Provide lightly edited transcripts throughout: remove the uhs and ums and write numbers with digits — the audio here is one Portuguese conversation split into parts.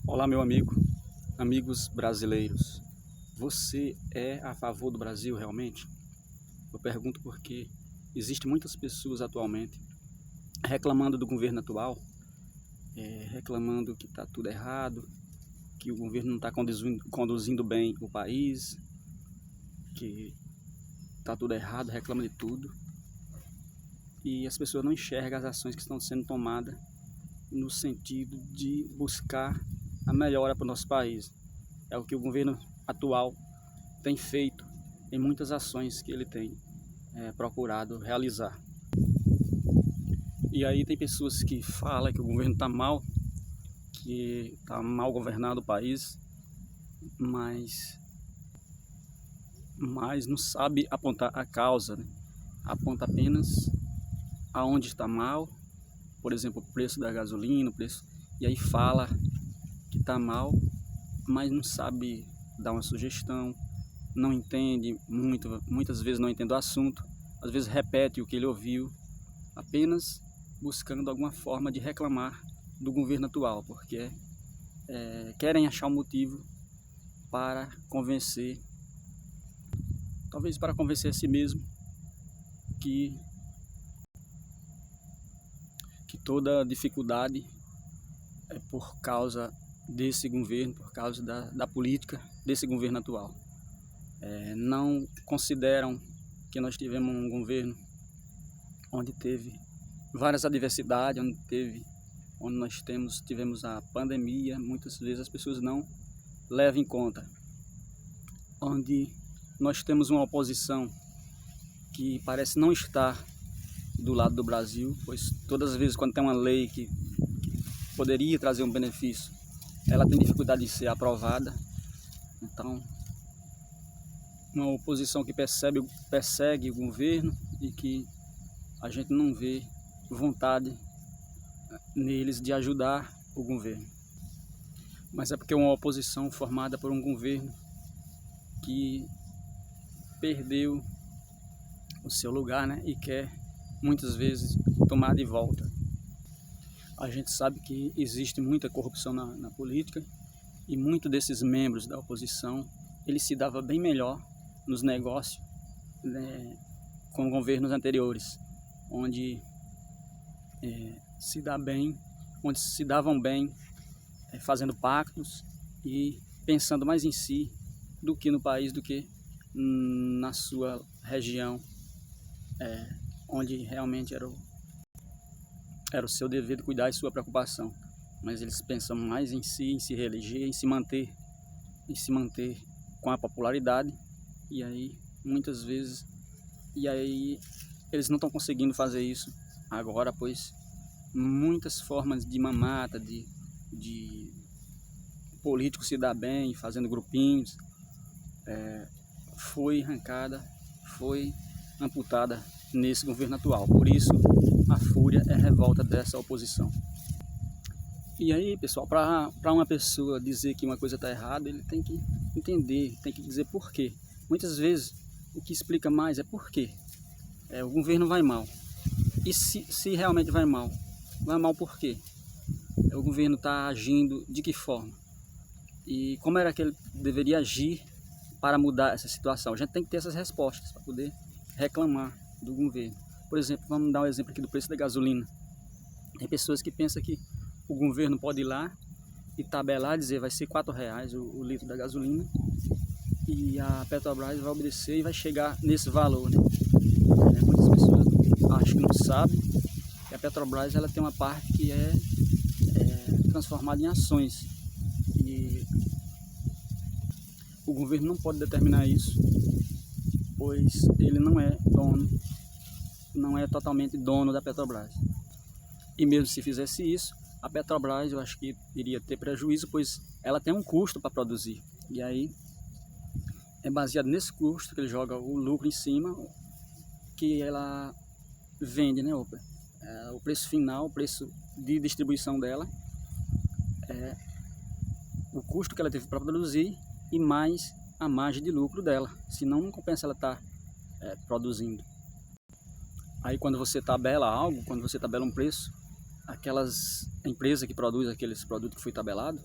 Olá, meu amigo, amigos brasileiros. Você é a favor do Brasil realmente? Eu pergunto porque existem muitas pessoas atualmente reclamando do governo atual, reclamando que está tudo errado, que o governo não está conduzindo bem o país, que está tudo errado, reclama de tudo. E as pessoas não enxergam as ações que estão sendo tomadas no sentido de buscar a melhora para o nosso país. É o que o governo atual tem feito em muitas ações que ele tem procurado realizar. E aí tem pessoas que falam que o governo está mal, que está mal governado o país, mas não sabe apontar a causa, né? Aponta apenas aonde está mal, por exemplo, o preço da gasolina, e aí fala que está mal, mas não sabe dar uma sugestão, não entende muitas vezes não entende o assunto, às vezes repete o que ele ouviu, apenas buscando alguma forma de reclamar do governo atual, porque querem achar um motivo para convencer, talvez para convencer a si mesmo que toda dificuldade é por causa desse governo, por causa da política desse governo atual. Não consideram que nós tivemos um governo onde teve várias adversidades, onde nós tivemos a pandemia. Muitas vezes as pessoas não levam em conta, onde nós temos uma oposição que parece não estar do lado do Brasil, pois todas as vezes quando tem uma lei que poderia trazer um benefício, ela tem dificuldade de ser aprovada. Então, uma oposição que persegue o governo e que a gente não vê vontade neles de ajudar o governo. Mas é porque é uma oposição formada por um governo que perdeu o seu lugar, né? E quer muitas vezes tomar de volta. A gente sabe que existe muita corrupção na política e muitos desses membros da oposição, ele se dava bem melhor nos negócios, né, com governos anteriores, onde se davam bem fazendo pactos e pensando mais em si do que no país, do que na sua região, onde realmente era o seu dever de cuidar e sua preocupação. Mas eles pensam mais em si, em se reeleger, em se manter com a popularidade, e aí muitas vezes eles não estão conseguindo fazer isso agora, pois muitas formas de mamata, de político se dar bem, fazendo grupinhos, foi arrancada, foi amputada nesse governo atual. Por isso a fúria é a revolta dessa oposição. E aí, pessoal, para uma pessoa dizer que uma coisa está errada, ele tem que entender, tem que dizer por quê. Muitas vezes o que explica mais é por quê. O governo vai mal. E se realmente vai mal por quê? O governo está agindo de que forma? E como era que ele deveria agir para mudar essa situação? A gente tem que ter essas respostas para poder reclamar do governo. Por exemplo, vamos dar um exemplo aqui do preço da gasolina. Tem pessoas que pensam que o governo pode ir lá e tabelar, dizer vai ser R$4 o litro da gasolina, e a Petrobras vai obedecer e vai chegar nesse valor, né? Muitas pessoas acham que não sabem que a Petrobras ela tem uma parte que é transformada em ações, e o governo não pode determinar isso, pois ele não é dono, não é totalmente dono da Petrobras. E mesmo se fizesse isso, a Petrobras eu acho que iria ter prejuízo, pois ela tem um custo para produzir, e aí é baseado nesse custo que ele joga o lucro em cima, que ela vende, né? O preço final, o preço de distribuição dela, o custo que ela teve para produzir e mais a margem de lucro dela, senão não compensa ela estar produzindo. Aí quando você tabela algo, quando você tabela um preço, aquelas empresas que produzem aqueles produtos que foi tabelado,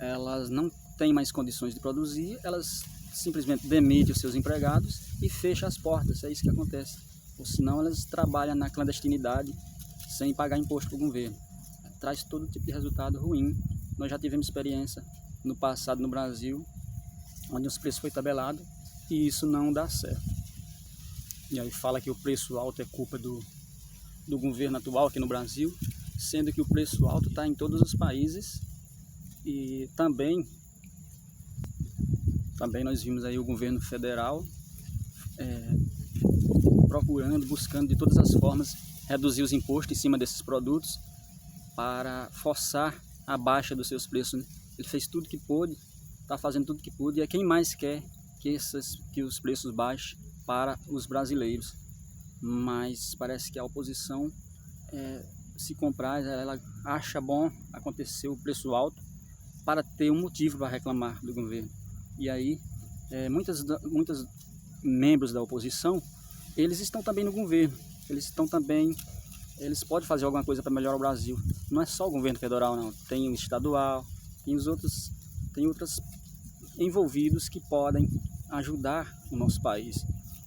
elas não têm mais condições de produzir, elas simplesmente demitem os seus empregados e fecham as portas. É isso que acontece. Ou senão elas trabalham na clandestinidade sem pagar imposto para o governo. Traz todo tipo de resultado ruim. Nós já tivemos experiência no passado no Brasil, onde os preços foi tabelado e isso não dá certo. E aí fala que o preço alto é culpa do governo atual aqui no Brasil, sendo que o preço alto está em todos os países. E também nós vimos aí o governo federal procurando, buscando de todas as formas reduzir os impostos em cima desses produtos para forçar a baixa dos seus preços, né? Ele fez tudo que pôde, está fazendo tudo que pôde, e é quem mais quer que os preços baixem para os brasileiros. Mas parece que a oposição se comprar, ela acha bom acontecer o preço alto para ter um motivo para reclamar do governo. E aí muitos membros da oposição, eles estão também no governo, eles podem fazer alguma coisa para melhorar o Brasil. Não é só o governo federal, não, tem o estadual, tem outros envolvidos que podem ajudar o nosso país.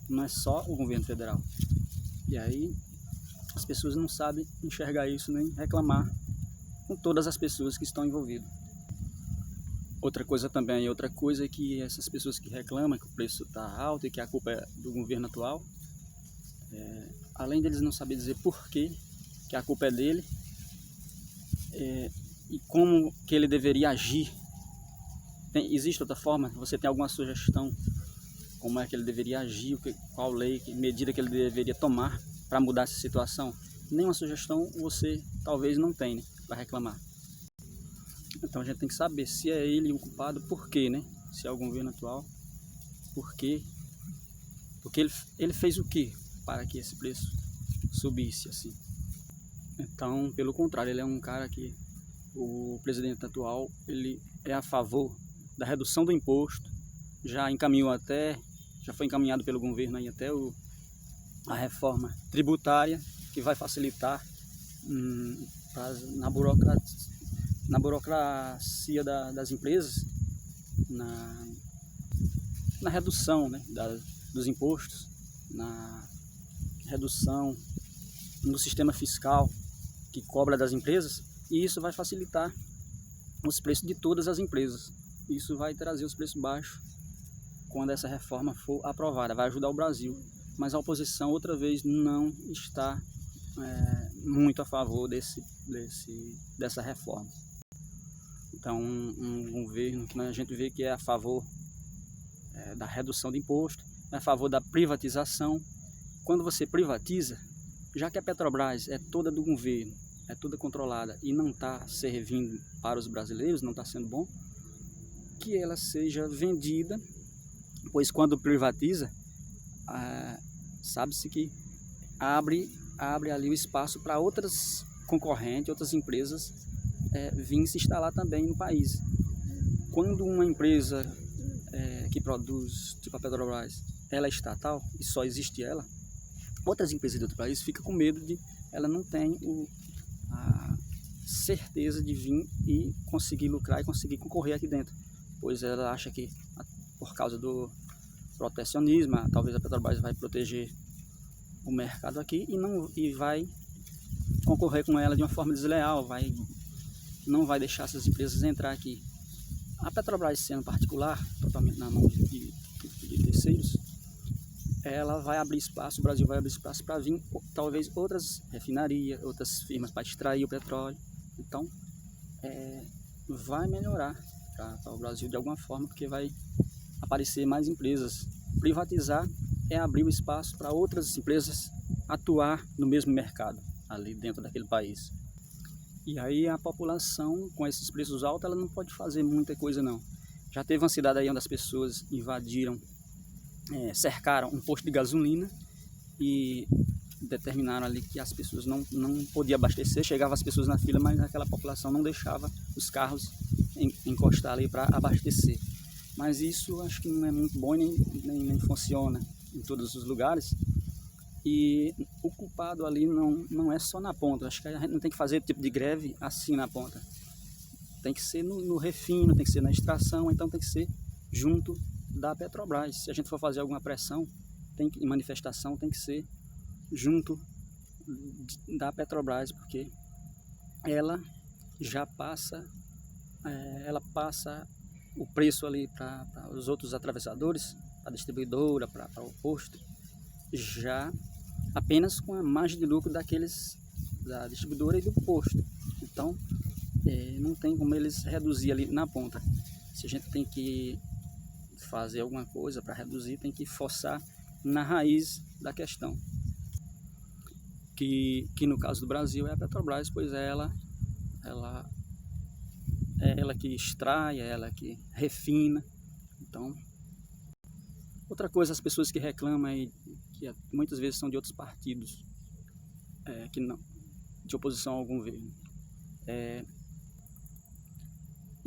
Não é só o governo federal. E aí as pessoas não sabem enxergar isso nem reclamar com todas as pessoas que estão envolvidas. Outra coisa é que essas pessoas que reclamam que o preço está alto e que a culpa é do governo atual, além deles não saber dizer por que a culpa é dele e como que ele deveria agir. Existe outra forma? Você tem alguma sugestão como é que ele deveria agir, qual lei, que medida que ele deveria tomar para mudar essa situação? Nenhuma sugestão você talvez não tenha, né, para reclamar. Então a gente tem que saber se é ele o culpado, por quê, né? Se é o governo atual, por quê? Porque ele fez o quê para que esse preço subisse assim? Então, pelo contrário, ele é um cara que o presidente atual, ele é a favor da redução do imposto, já foi encaminhado pelo governo aí até a reforma tributária, que vai facilitar na burocracia das empresas, na redução, né, dos impostos, na redução no sistema fiscal que cobra das empresas, e isso vai facilitar os preços de todas as empresas. Isso vai trazer os preços baixos quando essa reforma for aprovada, vai ajudar o Brasil. Mas a oposição outra vez não está muito a favor dessa reforma. Então um governo que a gente vê que é a favor da redução de imposto, é a favor da privatização. Quando você privatiza, já que a Petrobras é toda do governo, é toda controlada e não está servindo para os brasileiros, não está sendo bom, que ela seja vendida, pois quando privatiza, sabe-se que abre ali o espaço para outras concorrentes, outras empresas virem se instalar também no país. Quando uma empresa que produz, tipo a Petrobras, ela é estatal e só existe ela, outras empresas de outro país ficam com medo ela não tem a certeza de vir e conseguir lucrar e conseguir concorrer aqui dentro, pois ela acha que por causa do protecionismo, talvez a Petrobras vai proteger o mercado aqui e vai concorrer com ela de uma forma desleal, não vai deixar essas empresas entrar aqui. A Petrobras, sendo particular, totalmente na mão de terceiros, ela vai abrir espaço, o Brasil vai abrir espaço para vir talvez outras refinarias, outras firmas para extrair o petróleo. Então vai melhorar para o Brasil de alguma forma, porque vai aparecer mais empresas. Privatizar é abrir o espaço para outras empresas atuar no mesmo mercado ali dentro daquele país. E aí a população, com esses preços altos, ela não pode fazer muita coisa não. Já teve uma cidade aí onde as pessoas invadiram, cercaram um posto de gasolina e determinaram ali que as pessoas não podiam abastecer. Chegavam as pessoas na fila, mas aquela população não deixava os carros encostar ali para abastecer. Mas isso acho que não é muito bom e nem funciona em todos os lugares. E o culpado ali não é só na ponta. Acho que a gente não tem que fazer tipo de greve assim na ponta. tem que ser no refino, tem que ser na extração, então tem que ser junto da Petrobras. Se a gente for fazer alguma pressão, em manifestação, tem que ser junto da Petrobras, porque ela já passa, ela passa o preço ali para os outros atravessadores, para a distribuidora, para o posto, já apenas com a margem de lucro da distribuidora e do posto. Então, não tem como eles reduzir ali na ponta. Se a gente tem que fazer alguma coisa para reduzir, tem que forçar na raiz da questão. Que no caso do Brasil é a Petrobras, pois é ela que extrai, é ela que refina. Então, outra coisa, as pessoas que reclamam aí, que muitas vezes são de outros partidos, que não, de oposição ao governo.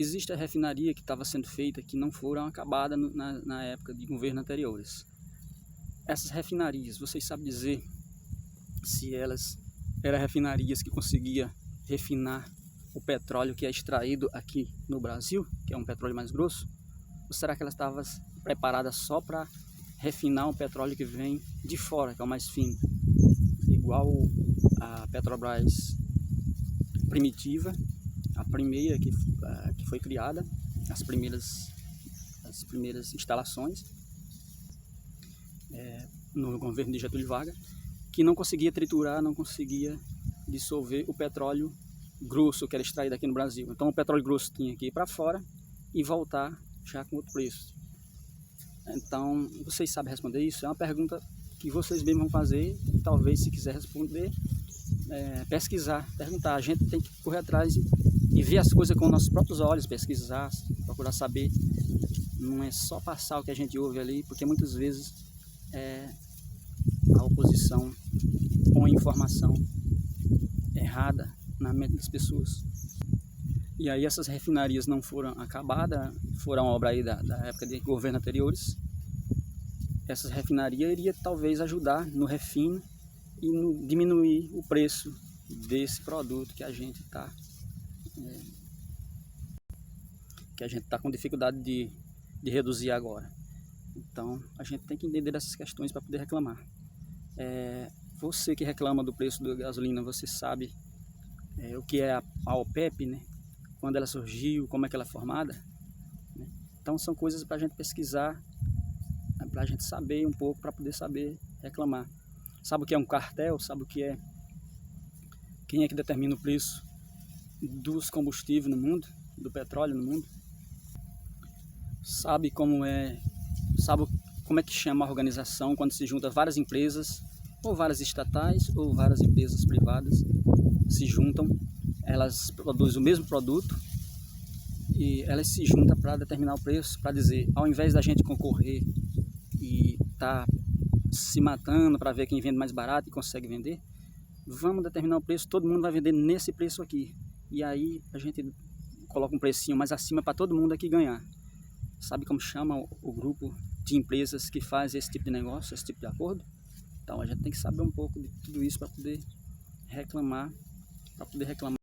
Existe a refinaria que estava sendo feita, que não foram acabadas na época de governo anteriores. Essas refinarias, vocês sabem dizer se elas eram refinarias que conseguiam refinar o petróleo que é extraído aqui no Brasil, que é um petróleo mais grosso? Ou será que elas estavam preparadas só para refinar o petróleo que vem de fora, que é o mais fino? Igual a Petrobras primitiva, a primeira que foi criada, as primeiras instalações no governo de Getúlio Vargas, que não conseguia triturar, não conseguia dissolver o petróleo grosso que era extraído aqui no Brasil. Então o petróleo grosso tinha que ir para fora e voltar já com outro preço. Então, vocês sabem responder isso? É uma pergunta que vocês mesmos vão fazer, talvez, se quiser responder, pesquisar, perguntar. A gente tem que correr atrás e ver as coisas com nossos próprios olhos, pesquisar, procurar saber. Não é só passar o que a gente ouve ali, porque muitas vezes a oposição põe informação errada na mente das pessoas. E aí essas refinarias não foram acabadas, foram obra aí da época de governo anteriores. Essas refinarias iriam talvez ajudar no refino e no diminuir o preço desse produto que a gente está com dificuldade de reduzir agora. Então a gente tem que entender essas questões para poder reclamar. Você que reclama do preço da gasolina, você sabe o que é a OPEP, né? Quando ela surgiu, como é que ela é formada, né? Então são coisas para a gente pesquisar, para a gente saber um pouco, para poder saber reclamar. Sabe o que é um cartel? Sabe o que é? Quem é que determina o preço dos combustíveis no mundo, do petróleo no mundo? Sabe como é que chama a organização quando se junta várias empresas, ou várias estatais, ou várias empresas privadas, se juntam, elas produzem o mesmo produto e elas se juntam para determinar o preço, para dizer, ao invés da gente concorrer e tá se matando para ver quem vende mais barato e consegue vender, vamos determinar o preço, todo mundo vai vender nesse preço aqui. E aí a gente coloca um precinho mais acima para todo mundo aqui ganhar. Sabe como chama o grupo de empresas que faz esse tipo de negócio, esse tipo de acordo? Então a gente tem que saber um pouco de tudo isso para poder reclamar,